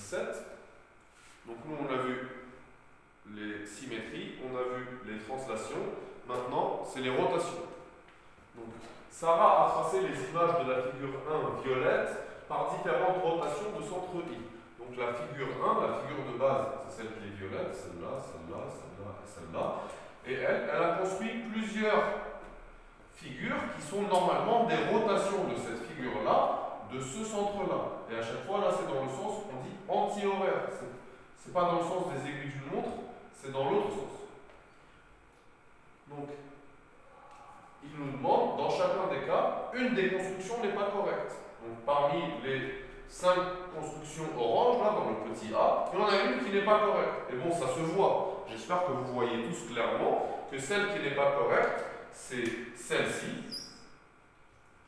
17. Donc nous, on a vu les symétries, on a vu les translations. Maintenant, c'est les rotations. Donc, Sarah a tracé les images de la figure 1 violette par différentes rotations de centre I. Donc la figure 1, la figure de base, c'est celle qui est violette, celle-là, celle-là, celle-là et celle-là. Et elle a construit plusieurs figures qui sont normalement des rotations de cette figure-là, de ce centre-là. Et à chaque fois, là, c'est dans le sens qu'on dit anti-horaire. C'est pas dans le sens des aiguilles d'une montre, c'est dans l'autre sens. Donc, il nous demande, dans chacun des cas, une des constructions n'est pas correcte. Donc, parmi les 5 constructions orange, là, dans le petit A, il y en a une qui n'est pas correcte. Et bon, ça se voit. J'espère que vous voyez tous clairement que celle qui n'est pas correcte, c'est celle-ci,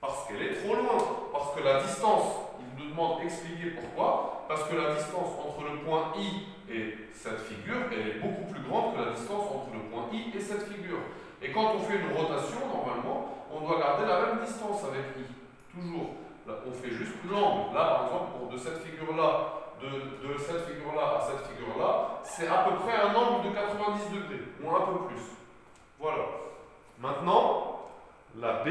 parce qu'elle est trop loin. Parce que la distance, il nous demande d'expliquer pourquoi, parce que la distance entre le point I et cette figure, elle est beaucoup plus grande que la distance entre le point I et cette figure. Et quand on fait une rotation, normalement, on doit garder la même distance avec I. Toujours. Là, on fait juste l'angle. Là, par exemple, de cette figure-là, de cette figure-là à cette figure-là, c'est à peu près un angle de 90 degrés, ou un peu plus. Voilà. Maintenant, la B,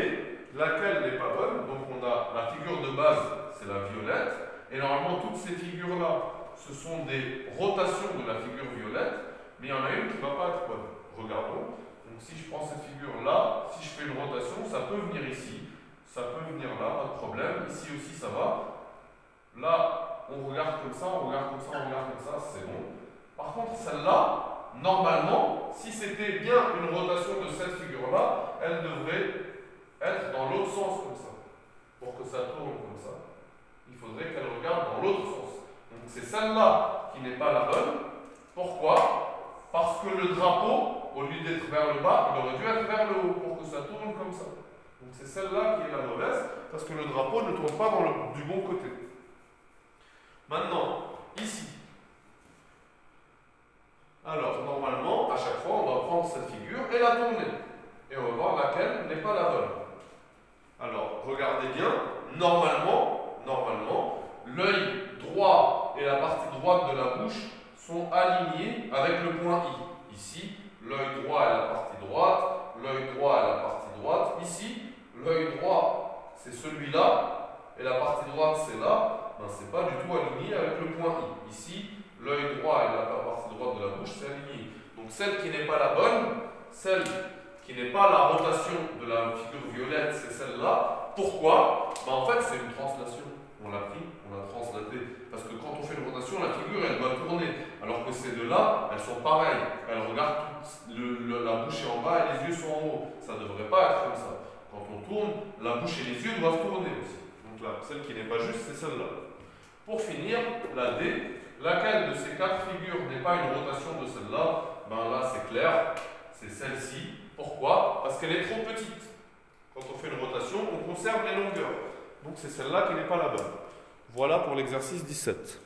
laquelle n'est pas bonne. Donc, on a la figure de base, c'est la violette. Et normalement, toutes ces figures-là, ce sont des rotations de la figure violette. Mais il y en a une qui ne va pas être bonne. Regardons. Donc, si je prends cette figure-là, si je fais une rotation, ça peut venir ici. Ça peut venir là, pas de problème. Ici aussi, ça va. Là, on regarde comme ça, on regarde comme ça, on regarde comme ça, c'est bon. Par contre, celle-là, normalement, si c'était bien une rotation de cette figure-là, elle devrait être dans l'autre sens comme ça. Pour que ça tourne comme ça, il faudrait qu'elle regarde dans l'autre sens. Donc c'est celle-là qui n'est pas la bonne. Pourquoi? Parce que le drapeau, au lieu d'être vers le bas, il aurait dû être vers le haut pour que ça tourne comme ça. Donc c'est celle-là qui est la mauvaise, parce que le drapeau ne tourne pas du bon côté. Maintenant, ici. Alors, normalement, à chaque fois, on va prendre cette figure et la tourner. Et on va voir laquelle n'est pas la bonne. Alors, regardez bien, normalement, l'œil droit et la partie droite de la bouche sont alignés avec le point I. Ici, l'œil droit est la partie droite, l'œil droit est la partie droite. Ici, l'œil droit, c'est celui-là, et la partie droite, c'est là. Ben, c'est pas du tout aligné avec le point I. Ici, l'œil droit et la partie droite de la bouche, c'est aligné. Donc, celle qui n'est pas la bonne, celle qui n'est pas la rotation de la figure violette, c'est celle-là. Pourquoi? Ben, en fait, c'est une translation. On l'a pris, on l'a translaté. Parce que quand on fait une rotation, la figure, elle va tourner. Alors que ces deux-là, elles sont pareilles. Elles regardent la bouche est en bas et les yeux sont en haut. Ça ne devrait pas être comme ça. Quand on tourne, la bouche et les yeux doivent tourner aussi. Donc là, celle qui n'est pas juste, c'est celle-là. Pour finir, la D, laquelle de ces 4 figures n'est pas une rotation de celle-là? Ben là, c'est clair, c'est celle-ci. Pourquoi? Parce qu'elle est trop petite. Quand on fait une rotation, on conserve les longueurs. Donc c'est celle-là qui n'est pas la bonne. Voilà pour l'exercice 17.